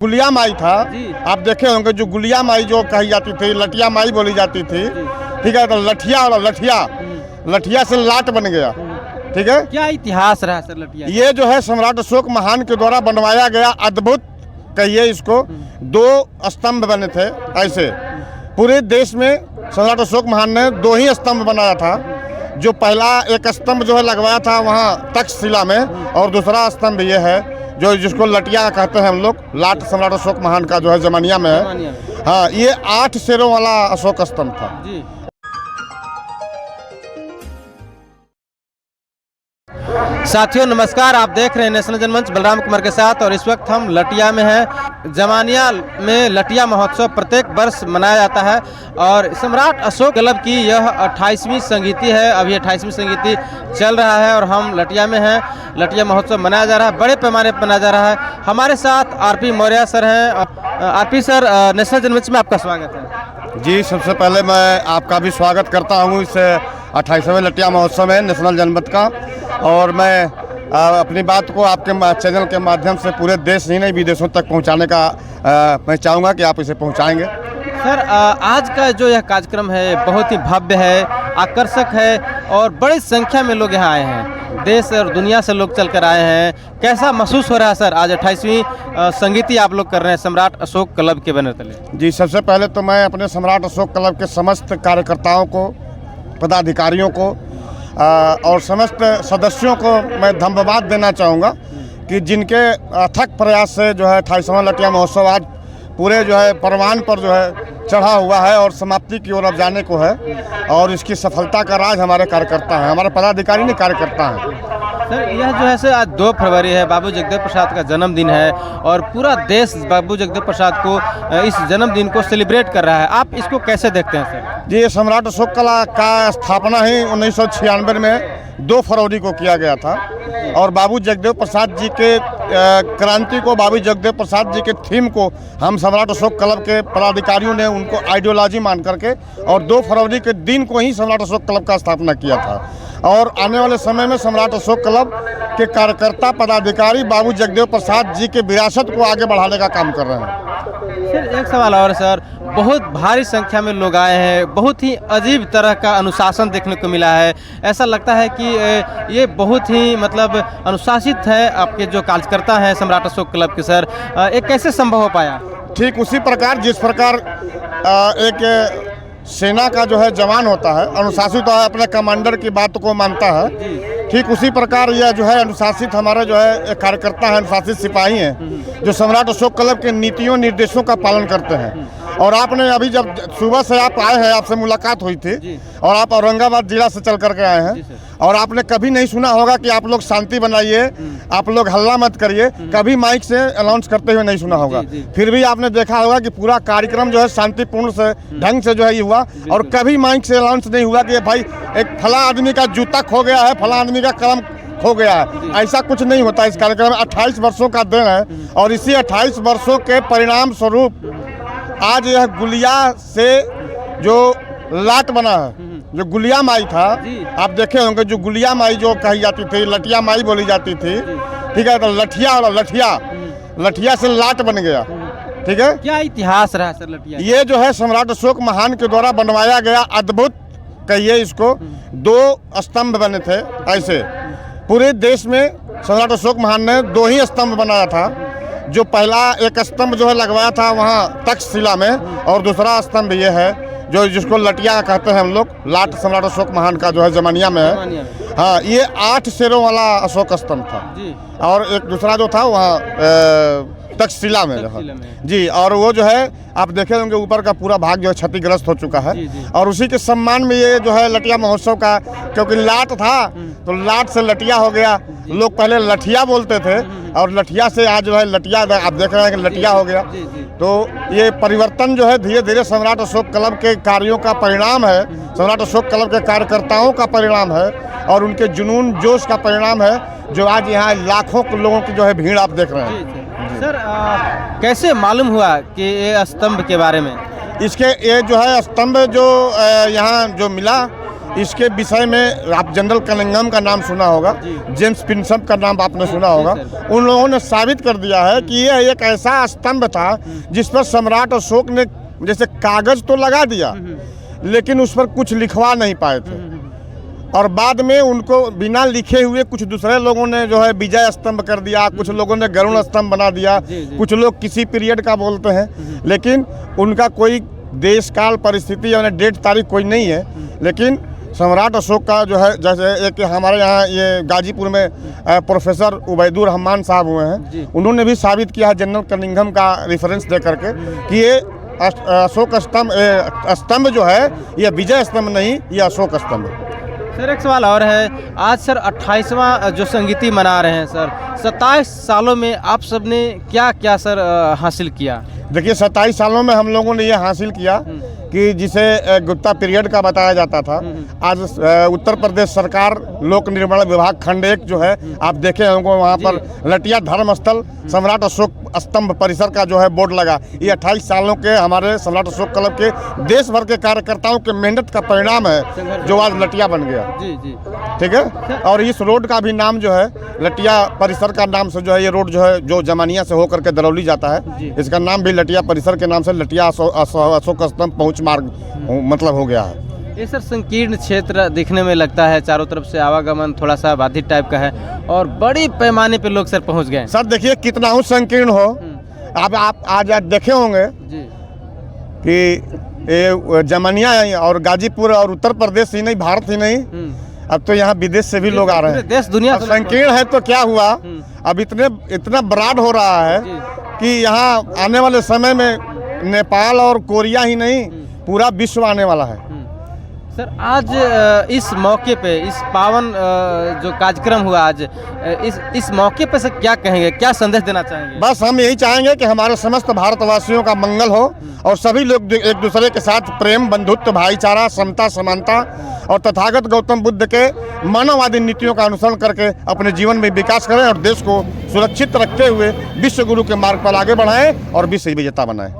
गुलिया माई था। आप देखे होंगे जो गुलिया माई जो कही जाती थी, लठिया माई बोली जाती थी। ठीक है, तो लठिया से लाट बन गया। ठीक है, क्या इतिहास रहा सर लटिया? ये जो है सम्राट अशोक महान के द्वारा बनवाया गया अद्भुत कहिए इसको, 2 स्तंभ बने थे ऐसे। पूरे देश में सम्राट अशोक महान ने 2 ही स्तंभ बनाया था। जो पहला एक स्तंभ जो है लगवाया था वहाँ तक्षशिला में, और दूसरा स्तंभ ये है जो जिसको लटिया कहते हैं हम लोग, लाट सम्राट अशोक महान का जो है जमानिया में है। हाँ, ये 8 शेरों वाला अशोक स्तंभ था जी। साथियों नमस्कार, आप देख रहे हैं नेशनल जनमंच बलराम कुमार के साथ, और इस वक्त हम लटिया में हैं। जमानिया में लटिया महोत्सव प्रत्येक वर्ष मनाया जाता है, और सम्राट अशोक क्लब की यह 28वीं संगीति है। अभी 28वीं संगीति चल रहा है और हम लटिया में हैं। लटिया महोत्सव मनाया जा रहा है, बड़े पैमाने पर मनाया जा रहा है। हमारे साथ आरपी मौर्य सर हैं। आरपी सर, नेशनल जनमंच में आपका स्वागत है। जी। सबसे पहले मैं आपका भी स्वागत करता हूँ इस 28वें लटिया महोत्सव में नेशनल जनमत का। और मैं अपनी बात को आपके चैनल के माध्यम से पूरे देश ही नहीं विदेशों तक पहुंचाने का मैं चाहूँगा कि आप इसे पहुंचाएंगे। सर, आज का जो यह कार्यक्रम है बहुत ही भव्य है, आकर्षक है, और बड़ी संख्या में लोग यहाँ आए हैं। देश और दुनिया से लोग चलकर आए हैं। कैसा महसूस हो रहा है सर, आज 28वीं संगीति आप लोग कर रहे हैं सम्राट अशोक क्लब के बैनर तले? जी, सबसे पहले तो मैं अपने सम्राट अशोक क्लब के समस्त कार्यकर्ताओं को, पदाधिकारियों को और समस्त सदस्यों को मैं धन्यवाद देना चाहूँगा कि जिनके अथक प्रयास से जो है 28वां लटिया महोत्सव आज पूरे जो है परवान पर जो है चढ़ा हुआ है और समाप्ति की ओर अब जाने को है। और इसकी सफलता का राज हमारे कार्यकर्ता हैं, हमारे पदाधिकारी नहीं कार्यकर्ता हैं। सर, यह जो है सर आज 2 फरवरी है, बाबू जगदेव प्रसाद का जन्मदिन है, और पूरा देश बाबू जगदेव प्रसाद को इस जन्मदिन को सेलिब्रेट कर रहा है। आप इसको कैसे देखते हैं सर? जी, सम्राट अशोक कला का स्थापना ही 1996 में 2 फरवरी को किया गया था, और बाबू जगदेव प्रसाद जी के क्रांति को, बाबू जगदेव प्रसाद जी के थीम को हम सम्राट अशोक क्लब के पदाधिकारियों ने उनको आइडियोलॉजी मान करके और 2 फरवरी के दिन को ही सम्राट अशोक क्लब का स्थापना किया था। और आने वाले समय में सम्राट अशोक क्लब के कार्यकर्ता पदाधिकारी बाबू जगदेव प्रसाद जी के विरासत को आगे बढ़ाने का काम कर रहे हैं। सर, एक सवाल और सर, बहुत भारी संख्या में लोग आए हैं, बहुत ही अजीब तरह का अनुशासन देखने को मिला है। ऐसा लगता है कि ये बहुत ही मतलब अनुशासित है आपके जो कार्यकर्ता हैं सम्राट अशोक क्लब के। सर, ये कैसे संभव हो पाया? ठीक उसी प्रकार जिस प्रकार एक सेना का जो है जवान होता है, अनुशासित है, अपने कमांडर की बात को मानता है, ठीक उसी प्रकार यह जो है अनुशासित हमारे जो है कार्यकर्ता है, अनुशासित सिपाही हैं जो सम्राट अशोक क्लब के नीतियों निर्देशों का पालन करते हैं। और आपने अभी जब सुबह से आप आए हैं, आपसे मुलाकात हुई थी, और आप औरंगाबाद जिला से चल करके आए हैं, और आपने कभी नहीं सुना होगा कि आप लोग शांति बनाइए, आप लोग हल्ला मत करिए, कभी माइक से अनाउंस करते हुए नहीं सुना होगा। फिर भी आपने देखा होगा कि पूरा कार्यक्रम जो है शांतिपूर्ण से ढंग से जो है ये हुआ, और कभी माइक से अनाउंस नहीं हुआ कि भाई एक फला आदमी का जूता खो गया है, फला आदमी का कलम खो गया है। ऐसा कुछ नहीं होता इस कार्यक्रम में। 28 वर्षों का दिन है, और इसी 28 वर्षों के परिणाम स्वरूप आज यह गुलिया से जो लाट बना है, जो गुलिया माई था। आप देखे होंगे जो गुलिया माई जो कही जाती थी, लठिया माई बोली जाती थी। ठीक है, तो लठिया से लाट बन गया। ठीक है, क्या इतिहास रहा सर लटिया? ये जो है सम्राट अशोक महान के द्वारा बनवाया गया अद्भुत कहिए इसको, 2 स्तंभ बने थे ऐसे। पूरे देश में सम्राट अशोक महान ने 2 ही स्तंभ बनाया था। जो पहला एक स्तंभ जो है लगवाया था वहाँ तक्षशिला में, और दूसरा स्तंभ ये है जो जिसको लटिया कहते हैं हम लोग, लाट सम्राट अशोक महान का जो है जमानिया में है। हाँ, ये 8 शेरों वाला अशोक स्तंभ था, और एक दूसरा जो था वहाँ तक्षशिला में जी। और वो जो है आप देखे होंगे ऊपर का पूरा भाग जो है क्षतिग्रस्त हो चुका है। और उसी के सम्मान में ये जो है लटिया महोत्सव का, क्योंकि लाट था तो लाट से लटिया हो गया। लोग पहले लठिया बोलते थे, और लठिया से आज जो है लटिया, आप देख रहे हैं कि लटिया हो गया। तो ये परिवर्तन जो है धीरे धीरे सम्राट अशोक क्लब के कार्यों का परिणाम है, सम्राट अशोक क्लब के कार्यकर्ताओं का परिणाम है, और उनके जुनून जोश का परिणाम है, जो आज यहाँ लाखों लोगों की जो है भीड़ आप देख रहे हैं। सर, कैसे मालूम हुआ कि ये स्तंभ के बारे में? इसके ये जो है स्तंभ जो यहाँ जो मिला, इसके विषय में आप जनरल कनिंघम का नाम सुना होगा, जेम्स पिनसम का नाम आपने सुना होगा। उन लोगों ने साबित कर दिया है कि यह एक ऐसा स्तंभ था जिस पर सम्राट अशोक ने जैसे कागज तो लगा दिया लेकिन उस पर कुछ लिखवा नहीं पाए थे, और बाद में उनको बिना लिखे हुए कुछ दूसरे लोगों ने जो है विजय स्तंभ कर दिया, कुछ लोगों ने गरुड़ स्तंभ बना दिया, कुछ लोग किसी पीरियड का बोलते हैं, लेकिन उनका कोई देश काल परिस्थिति या डेट तारीख कोई नहीं है। लेकिन सम्राट अशोक का जो है, जैसे एक हमारे यहाँ ये गाजीपुर में प्रोफेसर उबैदुर रहमान साहब हुए हैं, उन्होंने भी साबित किया है जनरल कनिंघम का रेफरेंस दे करके कि ये अशोक स्तंभ जो है ये विजय स्तंभ नहीं, ये अशोक स्तंभ है। सर एक सवाल और है, आज सर 28वां जो संगीति मना रहे हैं सर, 27 सालों में आप सब ने क्या क्या सर हासिल किया? देखिए 27 सालों में हम लोगों ने ये हासिल किया कि जिसे गुप्ता पीरियड का बताया जाता था, आज उत्तर प्रदेश सरकार लोक निर्माण विभाग खंड 1 जो है, आप देखे होंगे वहाँ पर लटिया धर्मस्थल सम्राट अशोक स्तंभ परिसर का जो है बोर्ड लगा। ये 28 सालों के हमारे सम्राट अशोक क्लब के देश भर के कार्यकर्ताओं के मेहनत का परिणाम है जो आज लटिया बन गया। जी जी ठीक है। और इस रोड का भी नाम जो है लटिया परिसर का नाम से जो है, ये रोड जो है जो जमानिया से होकर के दरौली जाता है, इसका नाम भी लटिया परिसर के नाम से लटिया अशोक स्तंभ पहुँच मार्ग मतलब हो गया है। ये सर संकीर्ण क्षेत्र दिखने में लगता है, चारों तरफ से आवागमन थोड़ा सा बाधित टाइप का है और बड़ी पैमाने पे लोग सर पहुंच गए। सर देखिए कितना ही संकीर्ण हो, अब आप आज देखे होंगे जी कि ये जमानिया और गाजीपुर और उत्तर प्रदेश ही नहीं, भारत ही नहीं, अब तो यहाँ विदेश से भी लोग आ रहे हैं। देश दुनिया से संकीर्ण है तो क्या हुआ, अब इतना ब्राड हो रहा है कि यहाँ आने वाले समय में नेपाल और कोरिया ही नहीं, पूरा विश्व आने वाला है। सर आज इस मौके पे, इस पावन जो कार्यक्रम हुआ आज, इस मौके पे से क्या कहेंगे, क्या संदेश देना चाहेंगे? बस हम यही चाहेंगे कि हमारे समस्त भारतवासियों का मंगल हो और सभी लोग एक दूसरे के साथ प्रेम, बंधुत्व, भाईचारा, समता, समानता और तथागत गौतम बुद्ध के मानववादी नीतियों का अनुसरण करके अपने जीवन में विकास करें और देश को सुरक्षित रखते हुए विश्व गुरु के मार्ग पर आगे बढ़ाएं और विश्व विजेता बनाएं।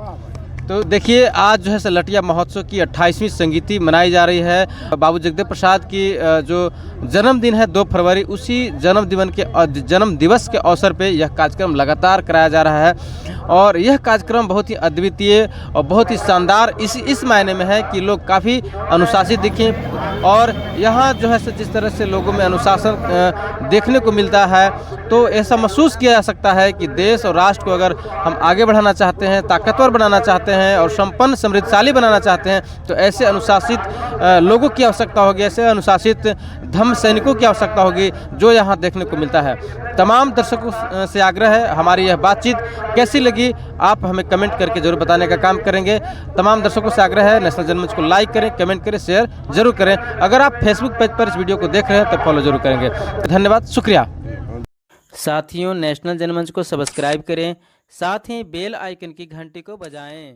तो देखिए आज जो है लटिया महोत्सव की 28वीं संगीति मनाई जा रही है। बाबू जगदेव प्रसाद की जो जन्मदिन है 2 फरवरी, उसी जन्म दिवस के अवसर पे यह कार्यक्रम लगातार कराया जा रहा है और यह कार्यक्रम बहुत ही अद्वितीय और बहुत ही शानदार इस मायने में है कि लोग काफ़ी अनुशासित दिखें और यहाँ जो है जिस तरह से लोगों में अनुशासन देखने को मिलता है, तो ऐसा महसूस किया जा सकता है कि देश और राष्ट्र को अगर हम आगे बढ़ाना चाहते हैं, ताकतवर बनाना चाहते हैं और संपन्न समृद्धशाली बनाना चाहते हैं, तो ऐसे अनुशासित लोगों की आवश्यकता होगी, ऐसे अनुशासित धम्म सैनिकों की आवश्यकता होगी जो यहाँ देखने को मिलता है। तमाम दर्शकों से आग्रह है, हमारी यह बातचीत कैसी लगी आप हमें कमेंट करके जरूर बताने का काम करेंगे। तमाम दर्शकों से आग्रह है नेशनल जनमंच को लाइक करें, कमेंट करें, शेयर जरूर करें। अगर आप फेसबुक पेज पर इस वीडियो को देख रहे हैं तो फॉलो जरूर करेंगे। धन्यवाद, शुक्रिया। साथियों नेशनल जनमंच को सब्सक्राइब करें, साथ ही बेल आइकन की घंटी को बजाएं।